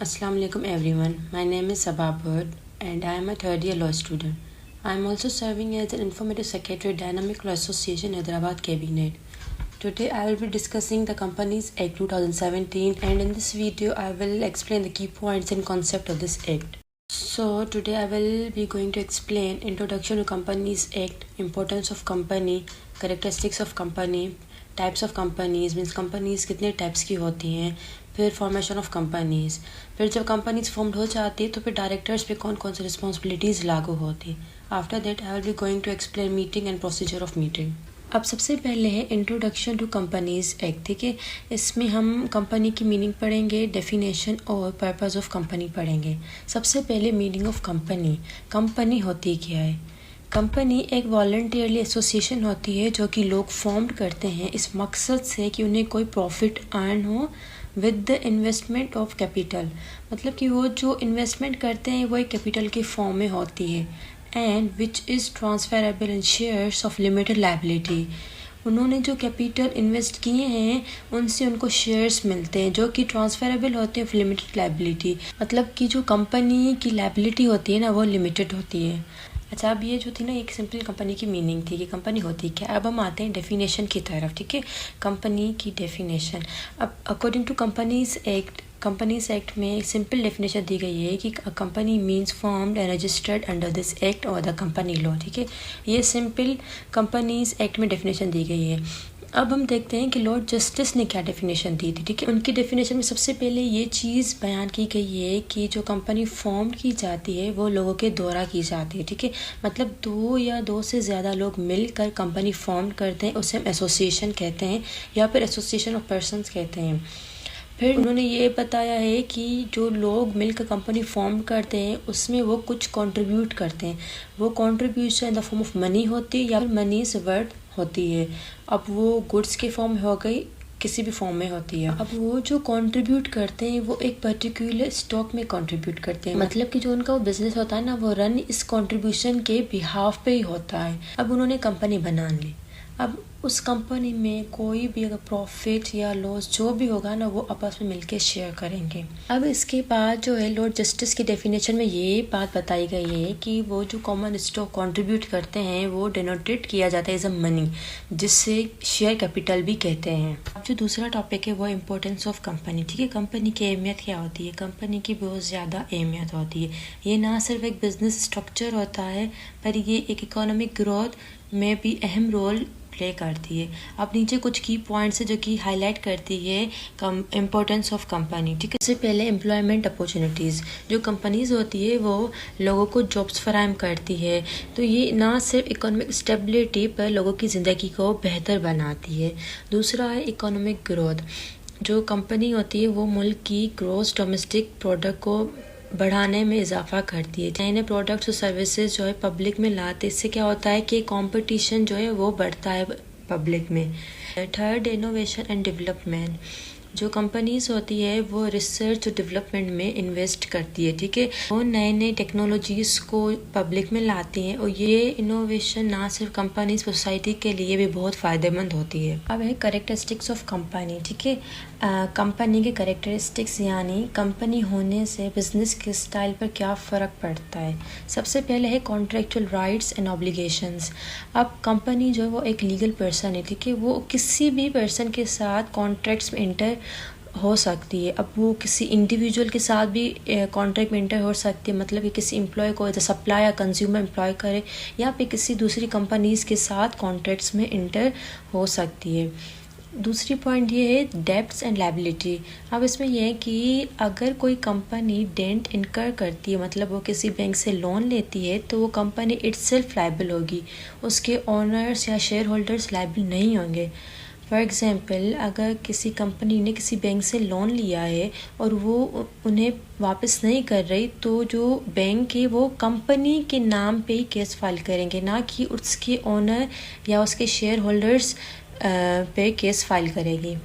Assalamu alaikum everyone. My name is Sabah Bird and I am a third year law student. I am also serving as an informative secretary at Dynamic Law Association Hyderabad Cabinet. Today I will be discussing the Companies Act 2017 and in this video I will explain the key points and concept of this act. So today I will be going to explain Introduction to Companies Act, importance of company, characteristics of company, types of companies means companies कितने types की होती हैं, फिर formation of companies, फिर जब companies formed हो जाती है तो फिर डायरेक्टर्स पे कौन कौन सी रिस्पॉन्सिबिलिटीज़ लागू होती है. After that I will be going to explain meeting and procedure of meeting. अब सबसे पहले है इंट्रोडक्शन टू कंपनीज़ एक्ट. ठीक है, इसमें हम कंपनी की मीनिंग पढ़ेंगे, डेफिनेशन और पर्पस ऑफ कंपनी पढ़ेंगे. सबसे पहले मीनिंग ऑफ कंपनी. कंपनी होती क्या है? कंपनी एक वॉलंटियरली एसोसिएशन होती है जो कि लोग फॉर्म्ड करते हैं इस मकसद से कि उन्हें कोई प्रॉफिट अर्न हो with the investment of capital. मतलब कि वो जो इन्वेस्टमेंट करते हैं वो एक कैपिटल के फॉर्म में होती है. And which is transferable in shares of limited liability. उन्होंने जो कैपिटल इन्वेस्ट किए हैं उनसे उनको शेयर्स मिलते हैं जो कि ट्रांसफरेबल होते हैं ऑफ लिमिटेड लायबिलिटी. मतलब कि जो कंपनी की लायबिलिटी होती है ना वो लिमिटेड होती है. अच्छा, अब ये जो थी ना एक सिंपल कंपनी की मीनिंग थी कि कंपनी होती क्या. अब हम आते हैं डेफिनेशन की तरफ. ठीक है, कंपनी की डेफिनेशन. अब अकॉर्डिंग टू कंपनीज एक्ट में एक सिंपल डेफिनेशन दी गई है कि company means formed and registered under this act और द कंपनी लॉ. ठीक है, ये सिंपल कंपनीज एक्ट में डेफिनेशन दी गई है. अब हम देखते हैं कि लॉर्ड जस्टिस ने क्या डेफिनेशन दी थी. ठीक है, उनकी डेफिनेशन में सबसे पहले ये चीज़ बयान की गई है कि जो कंपनी फॉर्म की जाती है वो लोगों के द्वारा की जाती है. ठीक है, मतलब दो या दो से ज़्यादा लोग मिलकर कंपनी फॉर्म करते हैं, उसे हम एसोसिएशन कहते हैं या फिर एसोसिएशन ऑफ पर्सनस कहते हैं. फिर उन्होंने ये बताया है कि जो लोग मिलकर कंपनी फॉर्म करते हैं उसमें वो कुछ कंट्रीब्यूट करते हैं. वो contribution in the form of money होती है या फिर मनी से वर्थ होती है. अब वो गुड्स के फॉर्म में हो गई, किसी भी फॉर्म में होती है. अब वो जो कंट्रीब्यूट करते हैं वो एक पर्टिकुलर स्टॉक में कंट्रीब्यूट करते हैं. मतलब कि जो उनका वो बिजनेस होता है ना वो रन इस कंट्रीब्यूशन के बिहाफ पे ही होता है. अब उन्होंने कंपनी बना ली. अब उस कंपनी में कोई भी अगर प्रॉफिट या लॉस जो भी होगा ना वो आपस में मिलके शेयर करेंगे. अब इसके बाद जो है लॉर्ड जस्टिस की डेफिनेशन में ये बात बताई गई है कि वो जो कॉमन स्टॉक कंट्रीब्यूट करते हैं वो डिनोटेट किया जाता है एज अ मनी, जिससे शेयर कैपिटल भी कहते हैं. अब जो दूसरा टॉपिक है वो इम्पोर्टेंस ऑफ कंपनी. ठीक है, कंपनी की अहमियत क्या होती है? कंपनी की बहुत ज़्यादा अहमियत होती है. ये ना सिर्फ एक बिजनेस स्ट्रक्चर होता है पर ये एक इकोनॉमिक ग्रोथ में भी अहम रोल प्ले करती है. अब नीचे कुछ की पॉइंट्स है जो कि हाईलाइट करती है इम्पोर्टेंस ऑफ कंपनी. ठीक है, इससे पहले एम्प्लॉयमेंट अपॉर्चुनिटीज़. जो कंपनीज होती है वो लोगों को जॉब्स फराहम करती है, तो ये ना सिर्फ इकोनॉमिक स्टेबिलिटी पर लोगों की ज़िंदगी को बेहतर बनाती है. दूसरा है इकोनॉमिक ग्रोथ. जो कंपनी होती है वो मुल्क की ग्रोस डोमेस्टिक प्रोडक्ट को बढ़ाने में इजाफा करती है. नए नए प्रोडक्ट्स और सर्विसेज जो है पब्लिक में लाते. इससे क्या होता है कि कंपटीशन जो है वो बढ़ता है पब्लिक में. Third, innovation and development. जो कंपनीज होती है वो रिसर्च और डेवलपमेंट में इन्वेस्ट करती है. ठीक है, वो नए नए टेक्नोलॉजीज़ को पब्लिक में लाती हैं और ये इनोवेशन ना सिर्फ कंपनीज सोसाइटी के लिए भी बहुत फ़ायदेमंद होती है. अब है करेक्टरिस्टिक्स ऑफ कंपनी. ठीक है, कंपनी के करेक्टरिस्टिक्स यानी कंपनी होने से बिजनेस के स्टाइल पर क्या फ़र्क पड़ता है. सबसे पहले है कॉन्ट्रेक्चुअल राइट्स एंड ऑब्लिगेशंस. अब कंपनी जो है वो एक लीगल पर्सन है. ठीक है, वो किसी भी पर्सन के साथ कॉन्ट्रैक्ट्स में इंटर हो सकती है. अब वो किसी इंडिविजुअल के साथ भी कॉन्ट्रैक्ट में इंटर हो सकती है. मतलब कि किसी एम्प्लॉय को एज अ सप्लाई या कंज्यूमर एम्प्लॉय करे या फिर किसी दूसरी कंपनीज के साथ कॉन्ट्रैक्ट्स में इंटर हो सकती है. दूसरी पॉइंट ये है डेब्ट्स एंड लायबिलिटी. अब इसमें यह है कि अगर कोई कंपनी डेंट इनकर करती है, मतलब वो किसी बैंक से लोन लेती है, तो वो कंपनी इटसेल्फ लायबल होगी, उसके ओनर्स या शेयर होल्डर्स लायबल नहीं होंगे. फॉर एग्ज़ाम्पल, अगर किसी कंपनी ने किसी बैंक से लोन लिया है और वो उन्हें वापस नहीं कर रही, तो जो बैंक है वो कंपनी के नाम पे ही केस फाइल करेंगे, ना कि उसके ओनर या उसके शेयर होल्डर्स पे केस फाइल करेगी.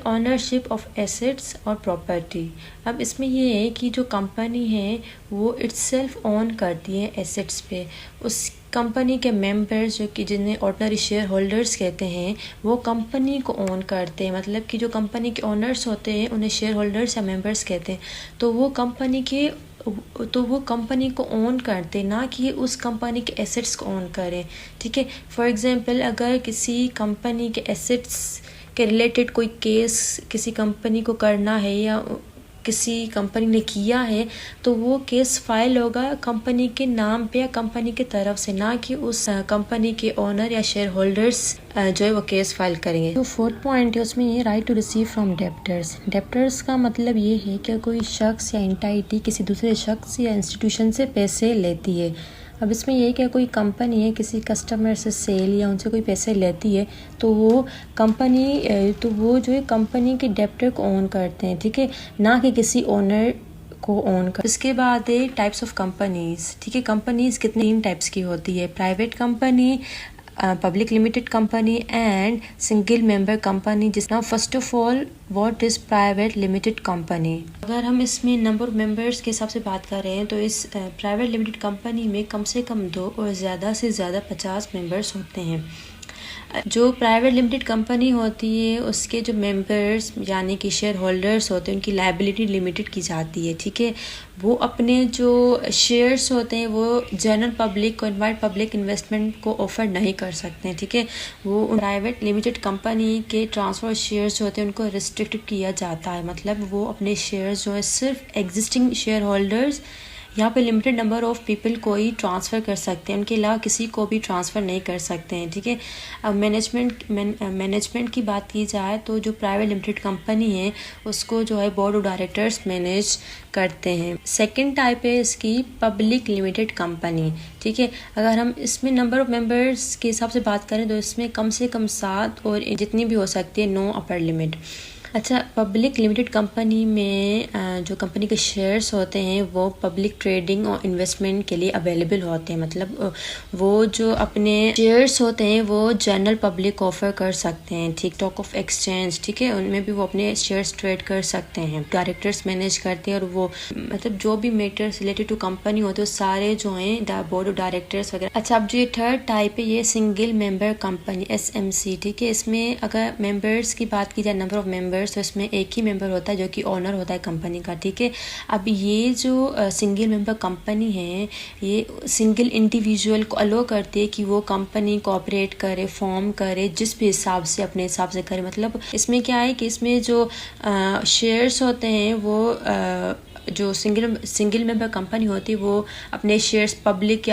ओनरशिप ऑफ एसेट्स और प्रॉपर्टी. अब इसमें ये है कि जो कंपनी है वो इटसेल्फ ओन करती है एसेट्स पे. उस कंपनी के मेंबर्स जो कि जिन्हें ऑर्डिनरी शेयर होल्डर्स कहते हैं, वो कंपनी को ओन करते हैं। मतलब कि जो कंपनी के ओनर्स होते हैं उन्हें शेयर होल्डर्स या मेंबर्स कहते हैं। तो वो कंपनी को ओन करते, ना कि उस कंपनी के एसेट्स को ओन करें। ठीक है, फॉर एग्जांपल अगर किसी कंपनी के एसेट्स के रिलेटेड कोई केस किसी कंपनी को करना है या किसी कंपनी ने किया है, तो वो केस फाइल होगा कंपनी के नाम पे या कंपनी की तरफ से, ना कि उस कंपनी के ओनर या शेयर होल्डर्स जो है वो केस फाइल करेंगे। तो फोर्थ पॉइंट है उसमें ये right to receive from debtors. Debtors का मतलब ये है कि कोई शख्स या एंटाइटी किसी दूसरे शख्स या इंस्टीट्यूशन से पैसे लेती है। अब इसमें यह कि कोई कंपनी है किसी कस्टमर से सेल या उनसे कोई पैसे लेती है, तो वो जो है कंपनी के डेब्टर को ओन करते हैं। ठीक है, ना कि किसी ओनर को ओन कर। इसके बाद है टाइप्स ऑफ कंपनीज। ठीक है, कंपनीज कितने 3 टाइप्स की होती है, private company, public limited company and single member company. जिसना first of all what is private limited company. अगर हम इसमें नंबर ऑफ मेंबर्स के हिसाब से बात कर रहे हैं तो इस प्राइवेट लिमिटेड कंपनी में कम से कम 2 और ज़्यादा से ज़्यादा 50 मेंबर्स होते हैं। जो प्राइवेट लिमिटेड कंपनी होती है उसके जो मेंबर्स यानी कि शेयर होल्डर्स होते हैं उनकी लायबिलिटी लिमिटेड की जाती है। ठीक है, वो अपने जो शेयर्स होते हैं वो जनरल पब्लिक को इनवाइट पब्लिक इन्वेस्टमेंट को ऑफर नहीं कर सकते हैं। ठीक है, वो प्राइवेट लिमिटेड कंपनी के ट्रांसफर शेयर्स होते हैं उनको रिस्ट्रिक्टेड किया जाता है। मतलब वो अपने शेयर्स जो है सिर्फ एग्जिस्टिंग शेयर होल्डर्स यहाँ पे लिमिटेड नंबर ऑफ़ पीपल को ही ट्रांसफ़र कर सकते हैं, उनके अलावा किसी को भी ट्रांसफ़र नहीं कर सकते हैं। ठीक है, अब मैनेजमेंट की बात की जाए तो जो प्राइवेट लिमिटेड कंपनी है उसको जो है बोर्ड ऑफ डायरेक्टर्स मैनेज करते हैं। सेकंड टाइप है इसकी पब्लिक लिमिटेड कंपनी। ठीक है, अगर हम इसमें नंबर ऑफ़ मेंबर्स के हिसाब से बात करें तो इसमें कम से कम 7 और जितनी भी हो सकती है, नो अपर लिमिट। अच्छा, पब्लिक लिमिटेड कंपनी में जो कंपनी के शेयर्स होते हैं वो पब्लिक ट्रेडिंग और इन्वेस्टमेंट के लिए अवेलेबल होते हैं। मतलब वो जो अपने शेयर्स होते हैं वो जनरल पब्लिक ऑफर कर सकते हैं। ठीक, स्टॉक ऑफ एक्सचेंज, ठीक है, उनमें भी वो अपने शेयर्स ट्रेड कर सकते हैं। डायरेक्टर्स मैनेज करते हैं और वो मतलब जो भी मैटर्स रिलेटेड टू कंपनी होते हैं सारे जो हैं बोर्ड ऑफ डायरेक्टर्स वगैरह। अच्छा, अब जो ये थर्ड टाइप है ये सिंगल मेंबर कंपनी SMC। ठीक है, इसमें अगर मेंबर्स की बात की जाए नंबर ऑफ मेंबर्स तो इसमें एक ही मेंबर होता है जो कि ओनर होता है कंपनी का। ठीक है, अब ये जो सिंगल मेंबर कंपनी है ये सिंगल इंडिविजुअल को अलो करती है कि वो कंपनी को ऑपरेट करे, फॉर्म करे, जिस भी हिसाब से अपने हिसाब से करे। मतलब इसमें क्या है कि इसमें जो शेयर्स होते हैं वो जो सिंगल मेंबर कंपनी होती है वो अपने शेयर्स पब्लिक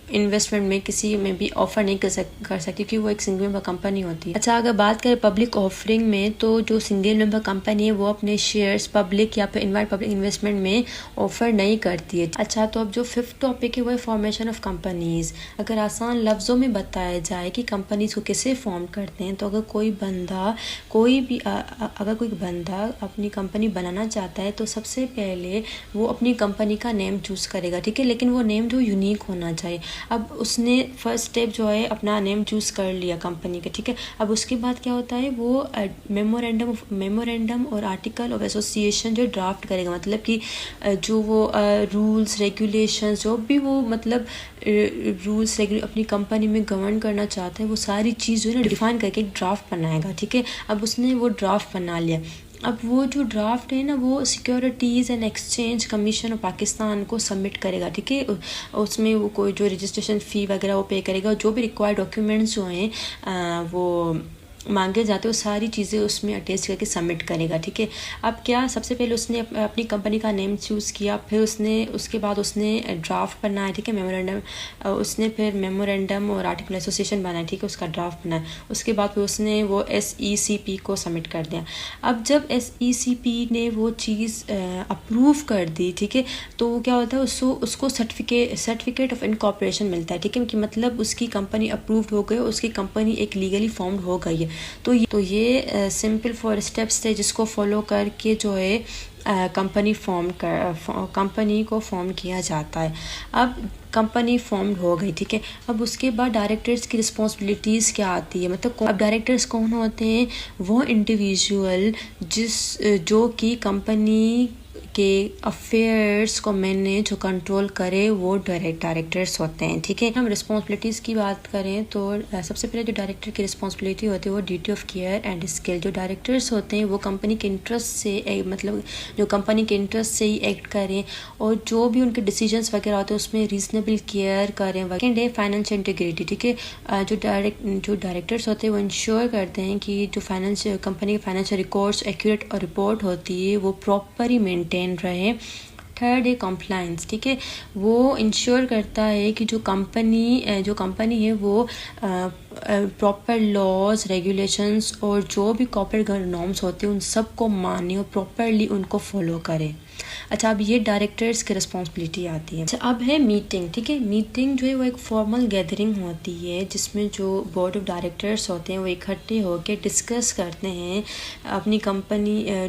इन्वेस्टमेंट में किसी में भी ऑफर नहीं कर सकती क्योंकि वो एक सिंगल मेंबर कंपनी होती है। अच्छा, अगर बात करें पब्लिक ऑफरिंग में तो जो सिंगल मेंबर कंपनी है वो अपने शेयर्स पब्लिक या फिर इनवाइट पब्लिक इन्वेस्टमेंट में ऑफर नहीं करती है। अच्छा, तो अब जो फिफ्थ टॉपिक है वो है फॉर्मेशन ऑफ कंपनीज। अगर आसान लफ्ज़ों में बताया जाए कि कंपनीज को कैसे फॉर्म करते हैं तो अगर कोई बंदा अपनी कंपनी बनाना चाहता है तो सबसे पहले वो अपनी कंपनी का नेम चूज़ करेगा। ठीक है, लेकिन वो नेम जो यूनिक होना चाहिए। अब उसने फर्स्ट स्टेप जो है अपना नेम चूज़ कर लिया कंपनी का। ठीक है, अब उसके बाद क्या होता है वो मेमोरेंडम और आर्टिकल ऑफ एसोसिएशन जो ड्राफ्ट करेगा। मतलब कि जो वो रूल्स रेगुलेशंस जो भी वो मतलब रूल्स अपनी कंपनी में गवर्न करना चाहता है वो सारी चीज़ जो है ना डिफाइन करके एक ड्राफ्ट बनाएगा। ठीक है, अब उसने वो ड्राफ्ट बना लिया। अब वो जो ड्राफ्ट है ना वो securities and exchange commission of Pakistan को सबमिट करेगा। ठीक है, उसमें वो कोई जो रजिस्ट्रेशन फ़ी वगैरह वो पे करेगा, जो भी रिक्वायर्ड डॉक्यूमेंट्स जो हैं वो मांगे जाते हैं वो सारी चीज़ें उसमें अटैच करके सबमिट करेगा। ठीक है, अब क्या सबसे पहले उसने अपनी कंपनी का नेम चूज़ किया, फिर उसके बाद उसने ड्राफ्ट बनाया। ठीक है, मेमोरेंडम और आर्टिकल एसोसिएशन बनाया। ठीक है, उसका ड्राफ्ट बनाया। उसके बाद फिर उसने वो SECP को सबमिट कर दिया। अब जब SECP ने वो चीज़ अप्रूव कर दी, ठीक है, तो क्या होता है उसको सर्टिफिकेट ऑफ इनकॉर्पोरेशन मिलता है। ठीक है, कि मतलब उसकी कंपनी अप्रूव्ड हो गई, उसकी कंपनी एक लीगली फॉर्म्ड हो गई है। तो ये सिंपल 4 स्टेप्स थे जिसको फॉलो करके जो है कंपनी को फॉर्म किया जाता है। अब कंपनी फॉर्म्ड हो गई। ठीक है, अब उसके बाद डायरेक्टर्स की रिस्पॉन्सिबिलिटीज़ क्या आती है। मतलब अब डायरेक्टर्स कौन होते हैं, वो इंडिविजुअल जो कि कंपनी के अफेयर्स को मैनेज और कंट्रोल करे वो डायरेक्टर्स होते हैं। ठीक है, हम रिस्पॉन्सिबिलिटीज़ की बात करें तो सबसे पहले जो डायरेक्टर की रिस्पॉन्सिबिलिटी होती है वो duty of care and skill. जो डायरेक्टर्स होते हैं वो कंपनी के इंटरेस्ट से मतलब जो कंपनी के इंटरेस्ट से ही एक्ट करें और जो भी उनके डिसीजंस वगैरह होते हैं उसमें रीजनेबल केयर करें। सेकेंड है फाइनेंशियल इंटीग्रिटी। ठीक है, जो डायरेक्टर्स होते हैं वो इंश्योर करते हैं कि जो फाइनेंशियल कंपनी के फाइनेंशियल रिकॉर्ड्स एक्यूरेट और रिपोर्ट होती है वो प्रॉपर ही मेंटेन रहे। थर्ड है कंप्लाइंस। ठीक है, वो इंश्योर करता है कि जो कंपनी है वो प्रॉपर लॉज रेगुलेशंस और जो भी कॉर्पोरेट नॉर्म्स होते हैं उन सब को माने और प्रॉपरली उनको फॉलो करे। अच्छा, अब ये डायरेक्टर्स की रिस्पॉन्सिबिलिटी आती है। अच्छा, अब है मीटिंग। ठीक है, मीटिंग जो है वो एक फॉर्मल गैदरिंग होती है जिसमें जो बोर्ड ऑफ डायरेक्टर्स होते हैं वो इकट्ठे होकर डिस्कस करते हैं अपनी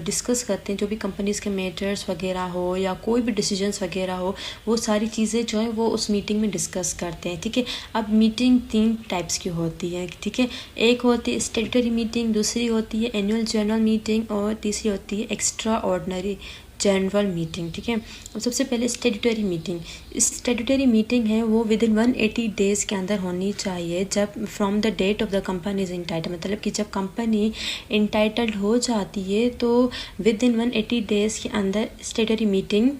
डिस्कस करते हैं जो भी कंपनीज के मैटर्स वगैरह हो या कोई भी डिसीजंस वगैरह हो, वो सारी चीज़ें जो है वो उस मीटिंग में डिस्कस करते हैं। ठीक है, अब मीटिंग 3 टाइप्स की होती है। ठीक है, एक होती है स्टैट्यूटरी मीटिंग, दूसरी होती है एनुअल जनरल मीटिंग और तीसरी होती है एक्स्ट्रा ऑर्डिनरी जनरल मीटिंग। ठीक है, अब सबसे पहले स्टैट्यूटरी मीटिंग। स्टैट्यूटरी मीटिंग है वो विद इन 180 डेज़ के अंदर होनी चाहिए जब from the date of the company is entitle, मतलब कि जब कंपनी इंटाइटल्ड हो जाती है तो विद इन 180 डेज़ के अंदर स्टैट्यूटरी मीटिंग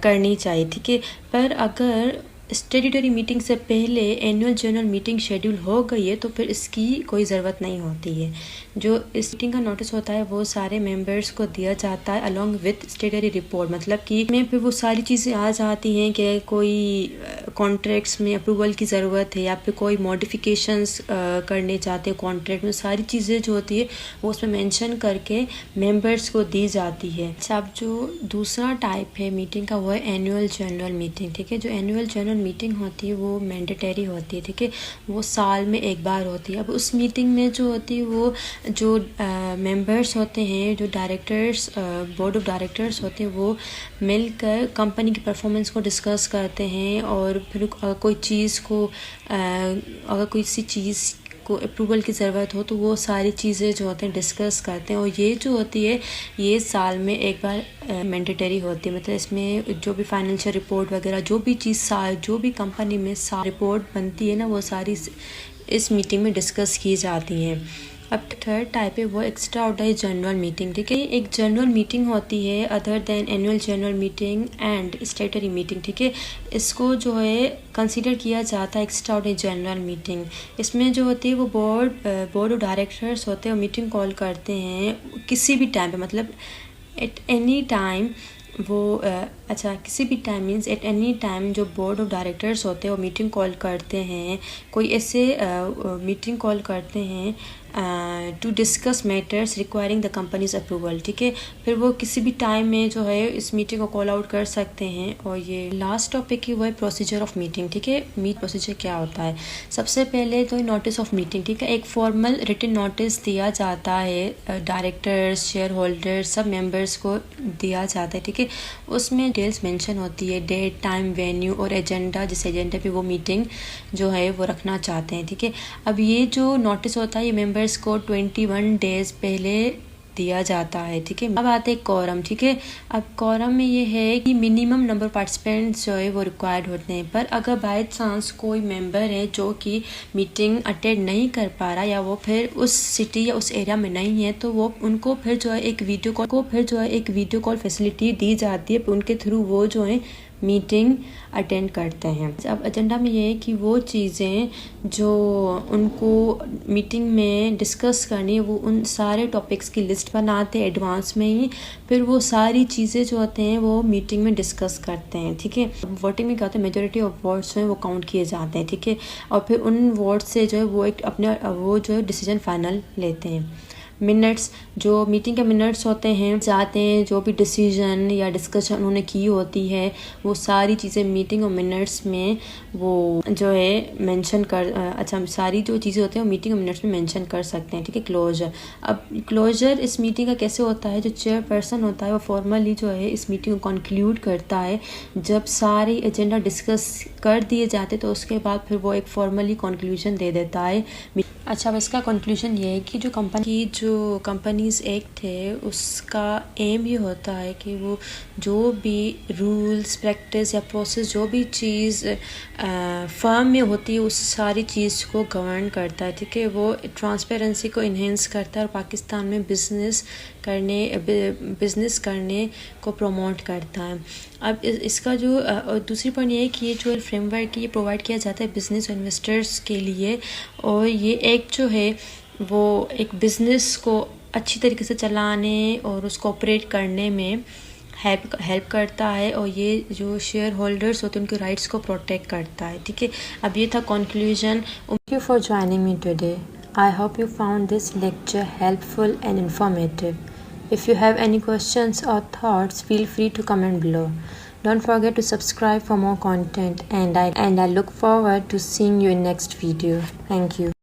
करनी चाहिए। ठीक है, पर अगर स्टैट्यूटरी मीटिंग से पहले एनुअल जनरल मीटिंग शेड्यूल हो गई है तो फिर इसकी कोई ज़रूरत नहीं होती है। जो इस मीटिंग का नोटिस होता है वो सारे मेंबर्स को दिया जाता है अलॉन्ग विथ स्टैट्यूटरी रिपोर्ट, मतलब कि में फिर वो सारी चीज़ें आ जाती हैं कि कोई कॉन्ट्रैक्ट्स में अप्रूवल की ज़रूरत है या फिर कोई मॉडिफिकेशंस करने चाहते हैं कॉन्ट्रैक्ट में, सारी चीज़ें जो होती है वो उसमें मेंशन करके मेंबर्स को दी जाती है। अच्छा, अब जो दूसरा टाइप है मीटिंग का वो है एनुअल जनरल मीटिंग। ठीक है, जो एनुअल जनरल मीटिंग होती है वो मैंडेटरी होती है। ठीक है, वो साल में एक बार होती है। अब उस मीटिंग में जो होती है वो जो मेंबर्स होते हैं, जो डायरेक्टर्स बोर्ड ऑफ डायरेक्टर्स होते हैं वो मिलकर कंपनी की परफॉर्मेंस को डिस्कस करते हैं और फिर अगर कोई सी चीज़ को अप्रूवल की ज़रूरत हो तो वो सारी चीज़ें जो होते हैं डिस्कस करते हैं। और ये जो होती है ये साल में एक बार मैंडेटरी होती है, मतलब इसमें जो भी फाइनेंशियल रिपोर्ट वगैरह जो भी कंपनी में रिपोर्ट बनती है ना वो सारी इस मीटिंग में डिस्कस की जाती हैं। अब थर्ड टाइप है वो एक्स्ट्रा ऑर्डिनरी जनरल मीटिंग। ठीक है, एक जनरल मीटिंग होती है other than annual general meeting and statutory meeting. ठीक है, इसको जो है कंसीडर किया जाता है एक्स्ट्रा ऑर्डिनरी जनरल मीटिंग। इसमें जो होती है वो बोर्ड ऑफ डायरेक्टर्स होते हैं, मीटिंग कॉल करते हैं किसी भी टाइम पे, मतलब एट एनी टाइम किसी भी time means at any time जो बोर्ड ऑफ डायरेक्टर्स होते हैं वो मीटिंग कॉल करते हैं, कोई ऐसे मीटिंग कॉल करते हैं to discuss matters requiring the company's approval. ठीक है, फिर वो किसी भी टाइम में जो है इस मीटिंग को कॉल आउट कर सकते हैं। और ये लास्ट टॉपिक है वो है प्रोसीजर ऑफ मीटिंग। ठीक है, प्रोसीजर क्या होता है? सबसे पहले तो नोटिस ऑफ मीटिंग। ठीक है, एक फॉर्मल रिटन नोटिस दिया जाता है डायरेक्टर्स, शेयर होल्डर्स, सब मेंबर्स को दिया जाता है। ठीक है, उसमें डिटेल्स मेंशन होती है, डेट, टाइम, वेन्यू और एजेंडा, जिस एजेंडे पे वो मीटिंग जो है वो रखना चाहते हैं। ठीक है, अब ये जो नोटिस होता है ये मेंबर्स को 21 डेज पहले दिया जाता है। ठीक है, अब आते हैं कोरम। ठीक है, अब कोरम में ये है कि मिनिमम नंबर पार्टिसिपेंट्स जो है वो रिक्वायर्ड होते हैं, पर अगर बाय चांस कोई मेंबर है जो कि मीटिंग अटेंड नहीं कर पा रहा या वो फिर उस सिटी या उस एरिया में नहीं है तो वो उनको फिर जो है एक वीडियो कॉल फैसिलिटी दी जाती है, उनके थ्रू वो जो है मीटिंग अटेंड करते हैं। अब एजेंडा में ये है कि वो चीज़ें जो उनको मीटिंग में डिस्कस करनी है वो उन सारे टॉपिक्स की लिस्ट बनाते हैं एडवांस में ही, फिर वो सारी चीज़ें जो होते हैं वो मीटिंग में डिस्कस करते हैं। ठीक है, वोटिंग में क्या होता है, मेजोरिटी ऑफ वोट्स जो है वो काउंट किए जाते हैं। ठीक है, और फिर उन वोट्स से जो है वो जो है डिसीजन फाइनल लेते हैं। मिनट्स, जो मीटिंग के मिनट्स होते हैं चाहते हैं जो भी डिसीजन या डिस्कशन उन्होंने की होती है वो सारी चीज़ें मीटिंग और मिनट्स में वो जो है मेंशन कर सारी जो चीज़ें होती हैं वो मीटिंग और मिनट्स में मेंशन कर सकते हैं। ठीक है, क्लोजर। अब क्लोजर इस मीटिंग का कैसे होता है, जो चेयरपर्सन होता है वो फॉर्मली जो है इस मीटिंग को कंक्लूड करता है। जब सारे एजेंडा डिस्कस कर दिए जाते तो उसके बाद फिर वो एक फॉर्मली कंक्लूजन दे देता है। अच्छा, अब इसका कंक्लूजन ये है कि जो कंपनीज एक्ट है उसका एम ये होता है कि वो जो भी रूल्स प्रैक्टिस या प्रोसेस जो भी चीज़ फर्म में होती है उस सारी चीज़ को गवर्न करता है, ठीक है। वो ट्रांसपेरेंसी को इन्हेंस करता है और पाकिस्तान में बिज़नेस करने को प्रमोट करता है। अब इसका जो दूसरी पॉइंट ये है कि ये जो फ्रेमवर्क ये प्रोवाइड किया जाता है बिज़नेस और इन्वेस्टर्स के लिए, और ये एक्ट जो है वो एक बिज़नेस को अच्छी तरीके से चलाने और उसको ऑपरेट करने में हेल्प करता है, और ये जो शेयर होल्डर्स होते हैं उनके राइट्स को प्रोटेक्ट करता है, ठीक है। अब ये था conclusion. Thank you for joining me today. I hope you found this lecture helpful and informative. If you have any questions or thoughts, feel free to comment below. Don't forget to subscribe for more content, and I look forward to seeing you in next video. Thank you.